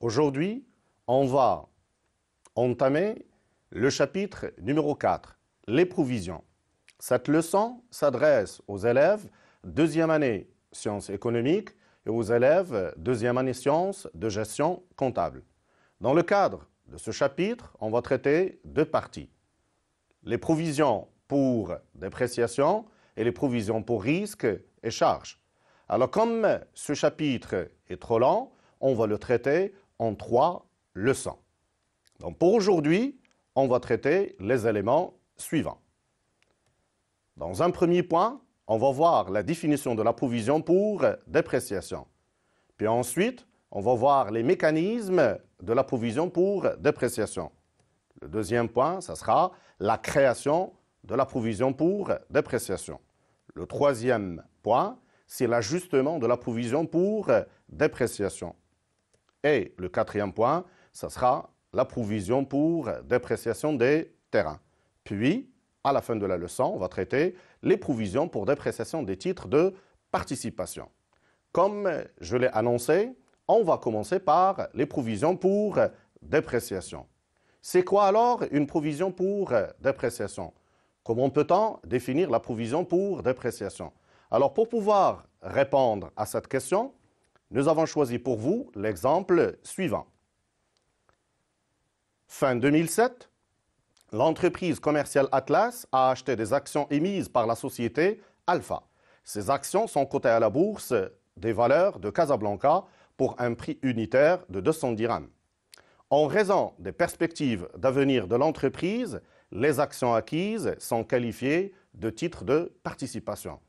Aujourd'hui, on va entamer le chapitre numéro 4, les provisions. Cette leçon s'adresse aux élèves deuxième année sciences économiques et aux élèves deuxième année sciences de gestion comptable. Dans le cadre de ce chapitre, on va traiter deux parties. Les provisions pour dépréciation et les provisions pour risques et charges. Alors comme ce chapitre est trop long, on va le traiter en 3 leçons. Donc pour aujourd'hui, on va traiter les éléments suivants. Dans un premier point, on va voir la définition de la provision pour dépréciation. Puis ensuite, on va voir les mécanismes de la provision pour dépréciation. Le deuxième point, ça sera la création de la provision pour dépréciation. Le troisième point, c'est l'ajustement de la provision pour dépréciation. Et le quatrième point, ça sera la provision pour dépréciation des terrains. Puis, à la fin de la leçon, on va traiter les provisions pour dépréciation des titres de participation. Comme je l'ai annoncé, on va commencer par les provisions pour dépréciation. C'est quoi alors une provision pour dépréciation? Comment peut-on définir la provision pour dépréciation? Alors, pour pouvoir répondre à cette question, nous avons choisi pour vous l'exemple suivant. Fin 2007, l'entreprise commerciale Atlas a acheté des actions émises par la société Alpha. Ces actions sont cotées à la bourse des valeurs de Casablanca pour un prix unitaire de 200 dirhams. En raison des perspectives d'avenir de l'entreprise, les actions acquises sont qualifiées de titres de participation.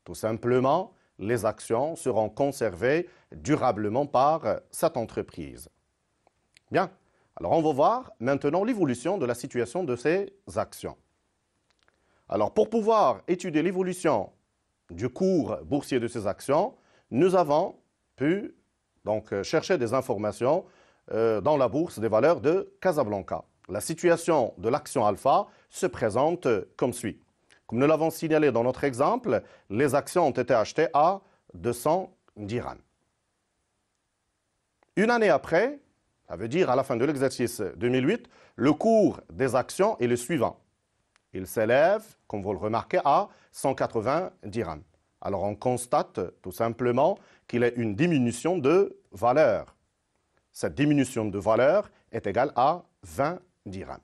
Tout simplement, les actions seront conservées durablement par cette entreprise. Bien, alors on va voir maintenant l'évolution de la situation de ces actions. Alors pour pouvoir étudier l'évolution du cours boursier de ces actions, nous avons pu donc chercher des informations dans la bourse des valeurs de Casablanca. La situation de l'action Alpha se présente comme suit. Comme nous l'avons signalé dans notre exemple, les actions ont été achetées à 200 dirhams. Une année après, ça veut dire à la fin de l'exercice 2008, le cours des actions est le suivant. Il s'élève, comme vous le remarquez, à 180 dirhams. Alors on constate tout simplement qu'il y a une diminution de valeur. Cette diminution de valeur est égale à 20 dirhams.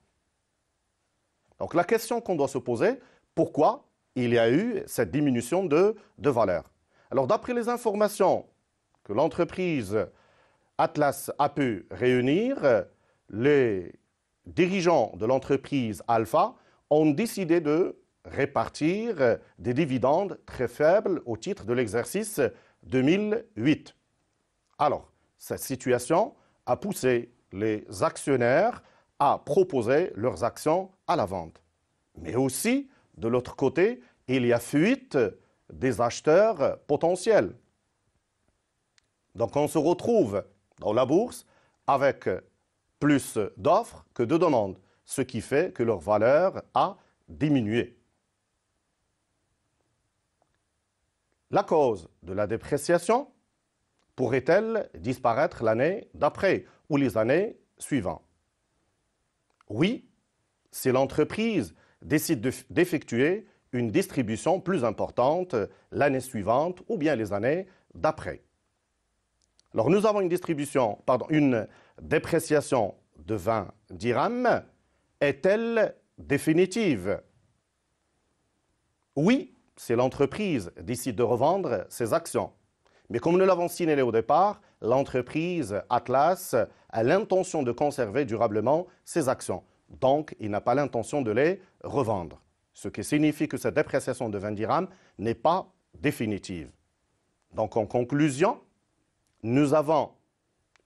Donc la question qu'on doit se poser, pourquoi il y a eu cette diminution de valeur? Alors d'après les informations que l'entreprise Atlas a pu réunir, les dirigeants de l'entreprise Alpha ont décidé de répartir des dividendes très faibles au titre de l'exercice 2008. Alors, cette situation a poussé les actionnaires à proposer leurs actions à la vente. Mais aussi, de l'autre côté, il y a fuite des acheteurs potentiels. Donc on se retrouve dans la bourse avec plus d'offres que de demandes, ce qui fait que leur valeur a diminué. La cause de la dépréciation pourrait-elle disparaître l'année d'après ou les années suivantes? Oui, si l'entreprise décide d'effectuer une distribution plus importante l'année suivante ou bien les années d'après. Alors nous avons une dépréciation de 20 dirhams. Est-elle définitive? Oui, si l'entreprise décide de revendre ses actions. Mais comme nous l'avons signalé au départ, l'entreprise Atlas a l'intention de conserver durablement ses actions. Donc, il n'a pas l'intention de les revendre. Ce qui signifie que cette dépréciation de 20 dirhams n'est pas définitive. Donc, en conclusion, nous avons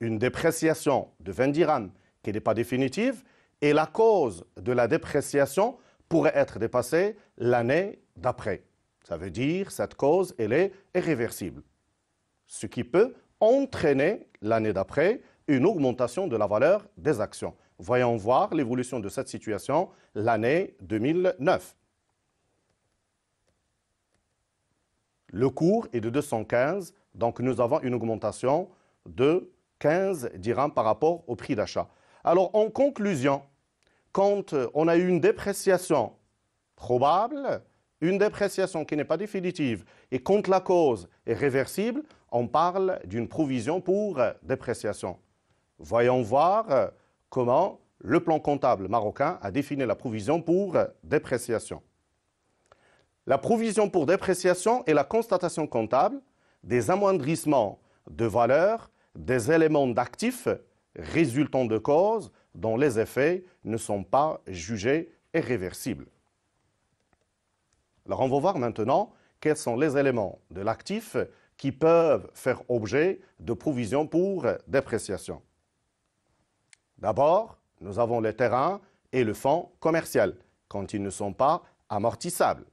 une dépréciation de 20 dirhams qui n'est pas définitive et la cause de la dépréciation pourrait être dépassée l'année d'après. Ça veut dire que cette cause, elle est irréversible. Ce qui peut entraîner l'année d'après une augmentation de la valeur des actions. Voyons voir l'évolution de cette situation l'année 2009. Le cours est de 215, donc nous avons une augmentation de 15 dirhams par rapport au prix d'achat. Alors, en conclusion, quand on a eu une dépréciation probable, une dépréciation qui n'est pas définitive, et quand la cause est réversible, on parle d'une provision pour dépréciation. Voyons voir comment le plan comptable marocain a défini la provision pour dépréciation. La provision pour dépréciation est la constatation comptable des amoindrissements de valeur des éléments d'actifs résultant de causes dont les effets ne sont pas jugés irréversibles. Alors on va voir maintenant quels sont les éléments de l'actif qui peuvent faire objet de provision pour dépréciation. D'abord, nous avons les terrains et le fonds commercial quand ils ne sont pas amortissables.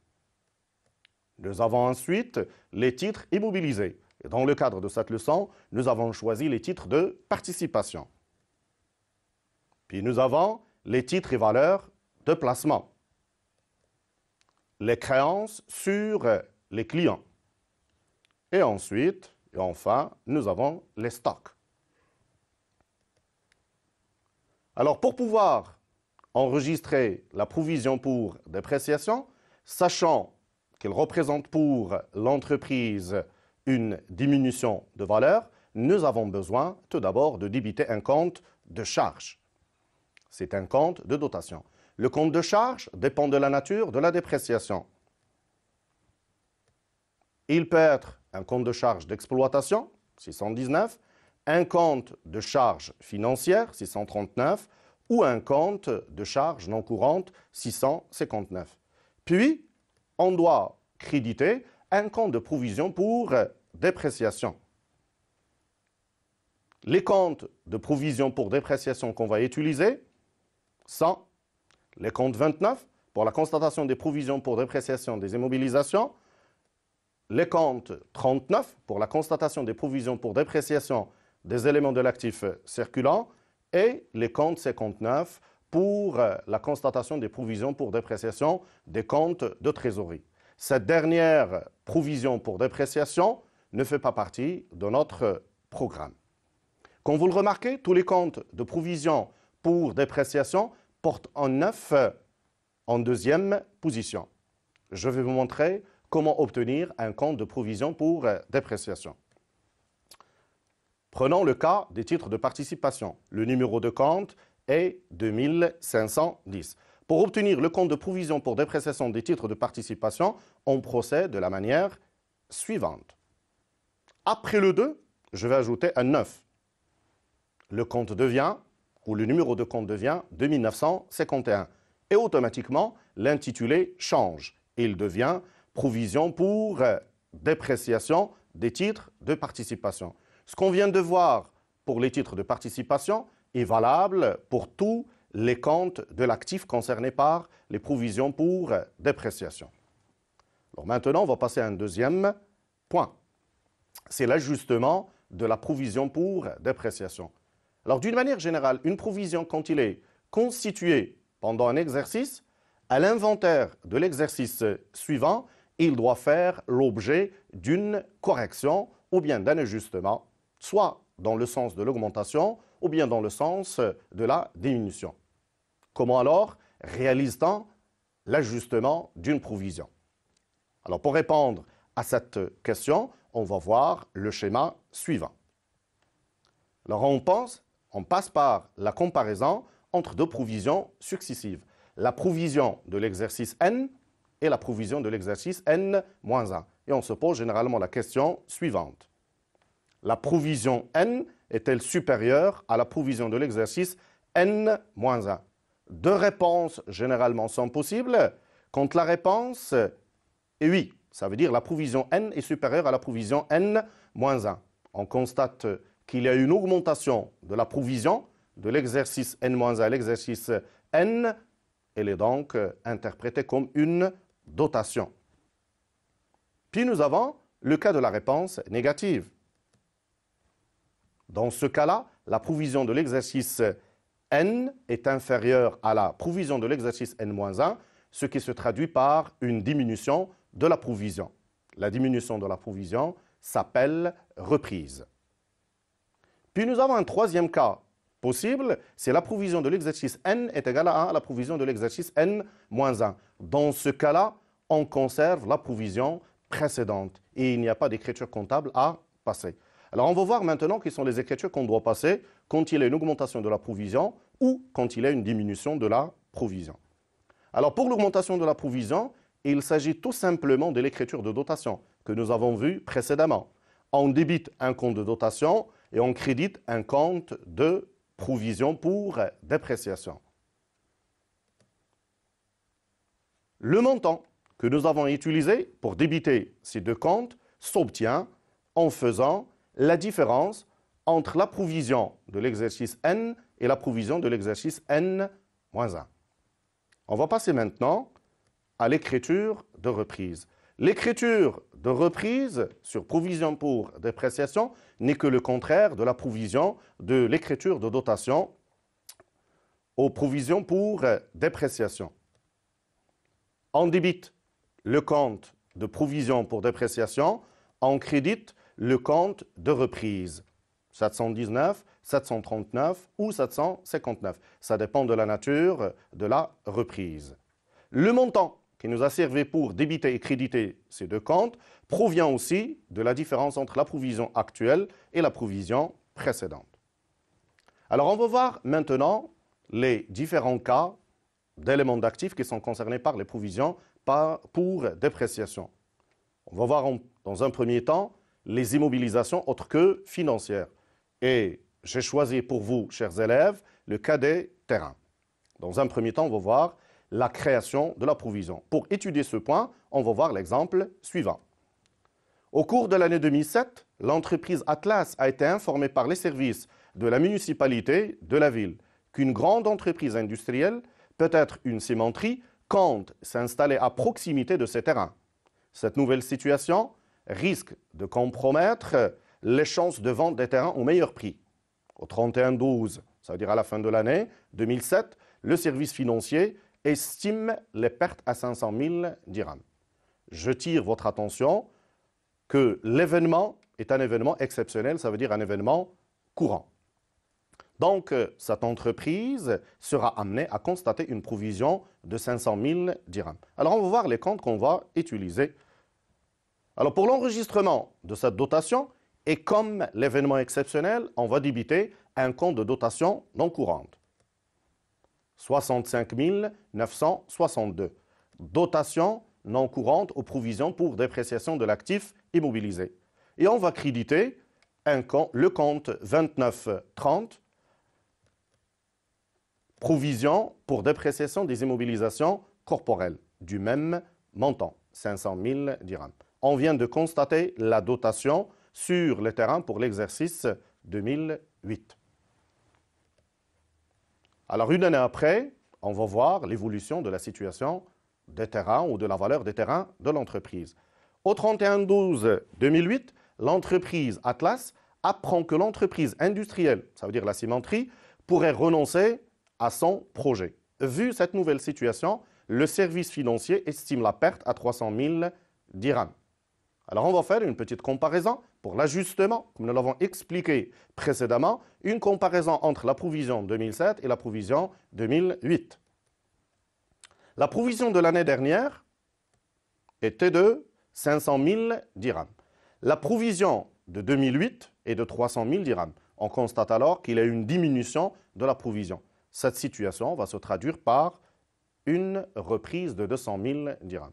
Nous avons ensuite les titres immobilisés. Et dans le cadre de cette leçon, nous avons choisi les titres de participation. Puis nous avons les titres et valeurs de placement. Les créances sur les clients. Et ensuite, et enfin, nous avons les stocks. Alors, pour pouvoir enregistrer la provision pour dépréciation, sachant qu'elle représente pour l'entreprise une diminution de valeur, nous avons besoin tout d'abord de débiter un compte de charge. C'est un compte de dotation. Le compte de charge dépend de la nature de la dépréciation. Il peut être un compte de charge d'exploitation, 619, un compte de charge financière, 639, ou un compte de charge non courante, 659. Puis, on doit créditer un compte de provision pour dépréciation. Les comptes de provision pour dépréciation qu'on va utiliser sont les comptes 29 pour la constatation des provisions pour dépréciation des immobilisations, les comptes 39 pour la constatation des provisions pour dépréciation des éléments de l'actif circulant et les comptes 59 pour la constatation des provisions pour dépréciation des comptes de trésorerie. Cette dernière provision pour dépréciation ne fait pas partie de notre programme. Comme vous le remarquez, tous les comptes de provision pour dépréciation portent en 9 en deuxième position. Je vais vous montrer comment obtenir un compte de provision pour dépréciation. Prenons le cas des titres de participation. Le numéro de compte est 2510. Pour obtenir le compte de provision pour dépréciation des titres de participation, on procède de la manière suivante. Après le 2, je vais ajouter un 9. Le compte devient, ou le numéro de compte devient 2951. Et automatiquement, l'intitulé change. Il devient provision pour dépréciation des titres de participation. Ce qu'on vient de voir pour les titres de participation est valable pour tous les comptes de l'actif concernés par les provisions pour dépréciation. Alors maintenant, on va passer à un deuxième point. C'est l'ajustement de la provision pour dépréciation. Alors d'une manière générale, une provision, quand il est constitué pendant un exercice, à l'inventaire de l'exercice suivant, il doit faire l'objet d'une correction ou bien d'un ajustement, soit dans le sens de l'augmentation ou bien dans le sens de la diminution. Comment alors réalise-t-on l'ajustement d'une provision? Alors pour répondre à cette question, on va voir le schéma suivant. Alors on passe par la comparaison entre deux provisions successives. La provision de l'exercice N et la provision de l'exercice N-1. Et on se pose généralement la question suivante. La provision N est-elle supérieure à la provision de l'exercice N-1? Deux réponses généralement sont possibles. Quand la réponse est oui, ça veut dire la provision N est supérieure à la provision N-1. On constate qu'il y a une augmentation de la provision de l'exercice N-1 à l'exercice N. Elle est donc interprétée comme une dotation. Puis nous avons le cas de la réponse négative. Dans ce cas-là, la provision de l'exercice N est inférieure à la provision de l'exercice N-1, ce qui se traduit par une diminution de la provision. La diminution de la provision s'appelle reprise. Puis nous avons un troisième cas possible, c'est la provision de l'exercice n est égale à 1 à la provision de l'exercice n-1. Dans ce cas-là, on conserve la provision précédente et il n'y a pas d'écriture comptable à passer. Alors on va voir maintenant quelles sont les écritures qu'on doit passer quand il y a une augmentation de la provision ou quand il y a une diminution de la provision. Alors pour l'augmentation de la provision, il s'agit tout simplement de l'écriture de dotation que nous avons vue précédemment. On débite un compte de dotation et on crédite un compte de provision pour dépréciation. Le montant que nous avons utilisé pour débiter ces deux comptes s'obtient en faisant la différence entre la provision de l'exercice N et la provision de l'exercice N-1. On va passer maintenant à l'écriture de reprise. L'écriture de reprise sur provision pour dépréciation n'est que le contraire de la provision de l'écriture de dotation aux provisions pour dépréciation. On débite le compte de provision pour dépréciation, on crédite le compte de reprise. 719, 739 ou 759. Ça dépend de la nature de la reprise. Le montant qui nous a servi pour débiter et créditer ces deux comptes provient aussi de la différence entre la provision actuelle et la provision précédente. Alors on va voir maintenant les différents cas d'éléments d'actifs qui sont concernés par les provisions pour dépréciation. On va voir dans un premier temps les immobilisations autres que financières. Et j'ai choisi pour vous, chers élèves, le cas des terrains. Dans un premier temps, on va voir la création de la provision. Pour étudier ce point, on va voir l'exemple suivant. Au cours de l'année 2007, l'entreprise Atlas a été informée par les services de la municipalité de la ville qu'une grande entreprise industrielle, peut-être une cimenterie, compte s'installer à proximité de ces terrains. Cette nouvelle situation risque de compromettre les chances de vente des terrains au meilleur prix. Au 31-12, ça veut dire à la fin de l'année 2007, le service financier estime les pertes à 500 000 dirhams. Je tire votre attention que l'événement est un événement exceptionnel, ça veut dire un événement courant. Donc, cette entreprise sera amenée à constater une provision de 500 000 dirhams. Alors, on va voir les comptes qu'on va utiliser. Alors, pour l'enregistrement de cette dotation, et comme l'événement exceptionnel, on va débiter un compte de dotation non courante. 65 962. Dotation non courante aux provisions pour dépréciation de l'actif immobilisé. Et on va créditer le compte 2930, provision pour dépréciation des immobilisations corporelles, du même montant, 500 000 dirhams. On vient de constater la dotation sur le terrain pour l'exercice 2008. Alors, une année après, on va voir l'évolution de la situation des terrains ou de la valeur des terrains de l'entreprise. Au 31-12-2008, l'entreprise Atlas apprend que l'entreprise industrielle, ça veut dire la cimenterie, pourrait renoncer à son projet. Vu cette nouvelle situation, le service financier estime la perte à 300 000 dirhams. Alors, on va faire une petite comparaison pour l'ajustement, comme nous l'avons expliqué précédemment, une comparaison entre la provision 2007 et la provision 2008. La provision de l'année dernière était de 500 000 dirhams. La provision de 2008 est de 300 000 dirhams. On constate alors qu'il y a une diminution de la provision. Cette situation va se traduire par une reprise de 200 000 dirhams.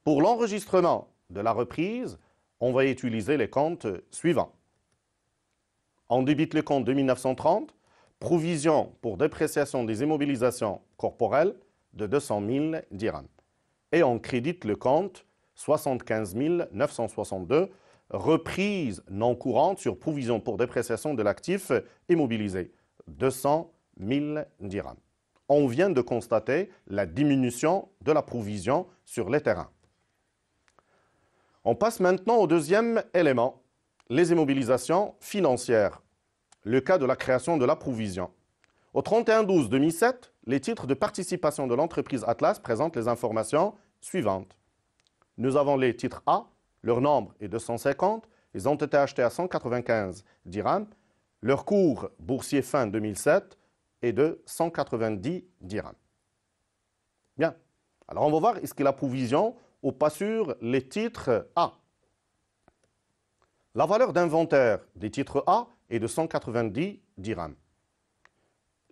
Pour l'enregistrement de la reprise, on va utiliser les comptes suivants. On débite le compte de 1930, provision pour dépréciation des immobilisations corporelles de 200 000 dirhams. Et on crédite le compte 75 962, reprise non courante sur provision pour dépréciation de l'actif immobilisé, 200 000 dirhams. On vient de constater la diminution de la provision sur les terrains. On passe maintenant au deuxième élément, les immobilisations financières, le cas de la création de la provision. Au 31-12-2007, les titres de participation de l'entreprise Atlas présentent les informations suivantes. Nous avons les titres A, leur nombre est 250, ils ont été achetés à 195 dirhams Leur cours boursier fin 2007 est de 190 dirhams. Bien. Alors, on va voir, est-ce que la provision ou pas sur les titres A. La valeur d'inventaire des titres A est de 190 dirhams.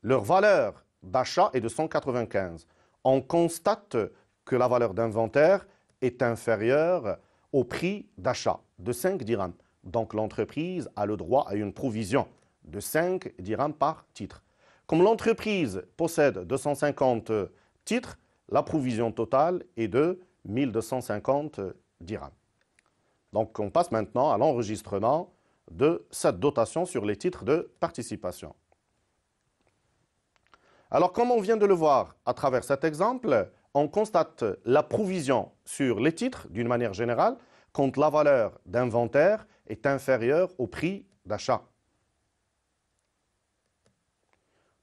Leur valeur d'achat est de 195. On constate que la valeur d'inventaire est inférieure au prix d'achat de 5 dirhams. Donc, l'entreprise a le droit à une provision de 5 dirhams par titre. Comme l'entreprise possède 250 titres, la provision totale est de 1250 dirhams. Donc, on passe maintenant à l'enregistrement de cette dotation sur les titres de participation. Alors, comme on vient de le voir à travers cet exemple, on constate la provision sur les titres d'une manière générale quand la valeur d'inventaire est inférieure au prix d'achat.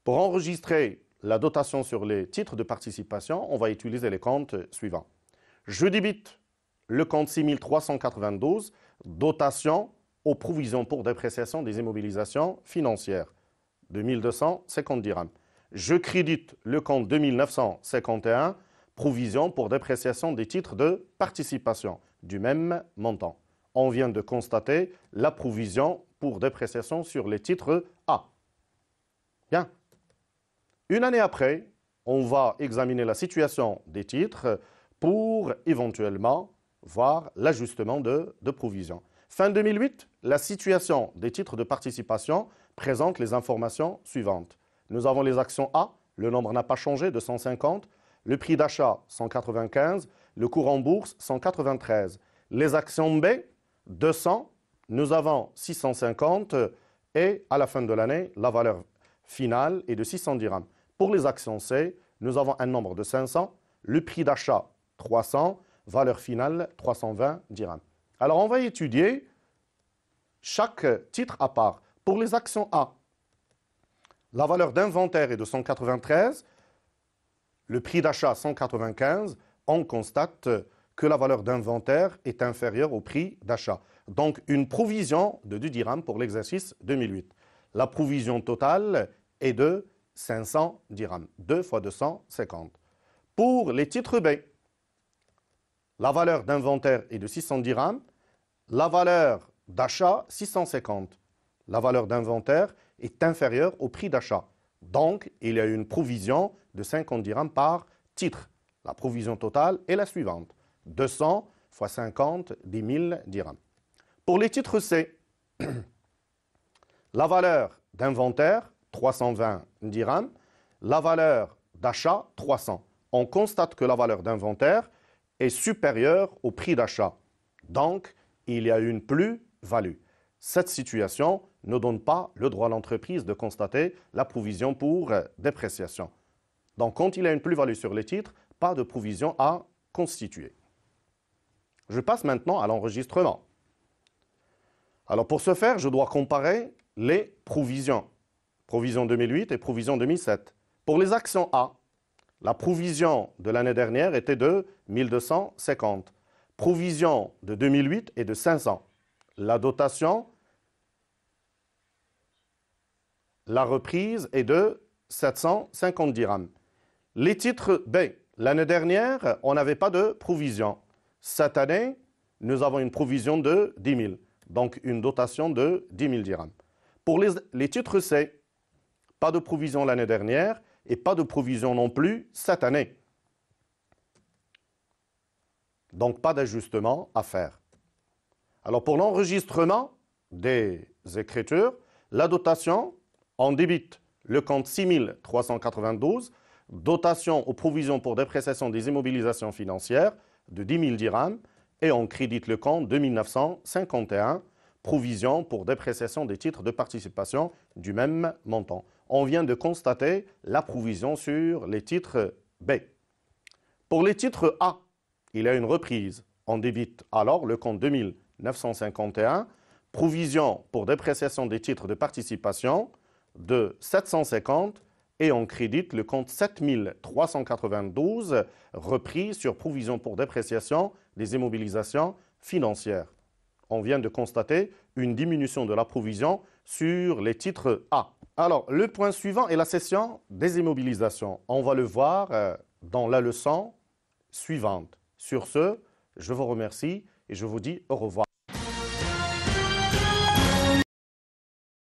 Pour enregistrer la dotation sur les titres de participation, on va utiliser les comptes suivants. Je débite le compte 6392, dotation aux provisions pour dépréciation des immobilisations financières de 1250 dirhams. Je crédite le compte 2951, provision pour dépréciation des titres de participation du même montant. On vient de constater la provision pour dépréciation sur les titres A. Bien. Une année après, on va examiner la situation des titres pour éventuellement voir l'ajustement de provision. Fin 2008, la situation des titres de participation présente les informations suivantes. Nous avons les actions A, le nombre n'a pas changé, 250, le prix d'achat 195, le cours en bourse 193. Les actions B, 200, nous avons 650 et à la fin de l'année, la valeur finale est de 600 dirhams. Pour les actions C, nous avons un nombre de 500, le prix d'achat 300, valeur finale 320 dirhams. Alors, on va étudier chaque titre à part. Pour les actions A, la valeur d'inventaire est de 193, le prix d'achat 195, on constate que la valeur d'inventaire est inférieure au prix d'achat. Donc, une provision de 2 dirhams pour l'exercice 2008. La provision totale est de 500 dirhams, 2 fois 250. Pour les titres B, la valeur d'inventaire est de 600 dirhams, la valeur d'achat 650. La valeur d'inventaire est inférieure au prix d'achat. Donc, il y a une provision de 50 dirhams par titre. La provision totale est la suivante. 200 fois 50, 10 000 dirhams. Pour les titres C, la valeur d'inventaire, 320 dirhams, la valeur d'achat, 300. On constate que la valeur d'inventaire est supérieure au prix d'achat. Donc, il y a une plus-value. Cette situation ne donne pas le droit à l'entreprise de constater la provision pour dépréciation. Donc, quand il y a une plus-value sur les titres, pas de provision à constituer. Je passe maintenant à l'enregistrement. Alors, pour ce faire, je dois comparer les provisions. Provision 2008 et provision 2007. Pour les actions A, la provision de l'année dernière était de 1250. Provision de 2008 est de 500. La dotation, la reprise est de 750 dirhams. Les titres B, l'année dernière, on n'avait pas de provision. Cette année, nous avons une provision de 10 000, donc une dotation de 10 000 dirhams. Pour les titres C, pas de provision l'année dernière et pas de provision non plus cette année. Donc, pas d'ajustement à faire. Alors, pour l'enregistrement des écritures, la dotation, on débite le compte 6392, dotation aux provisions pour dépréciation des immobilisations financières de 10 000 dirhams, et on crédite le compte 2951, provision pour dépréciation des titres de participation du même montant. On vient de constater la provision sur les titres B. Pour les titres A, il y a une reprise. On débite alors le compte 2951, provision pour dépréciation des titres de participation de 750 et on crédite le compte 7392, repris sur provision pour dépréciation des immobilisations financières. on vient de constater une diminution de la provision sur les titres A. Alors, le point suivant est la session des immobilisations. On va le voir dans la leçon suivante. Sur ce, je vous remercie et je vous dis au revoir.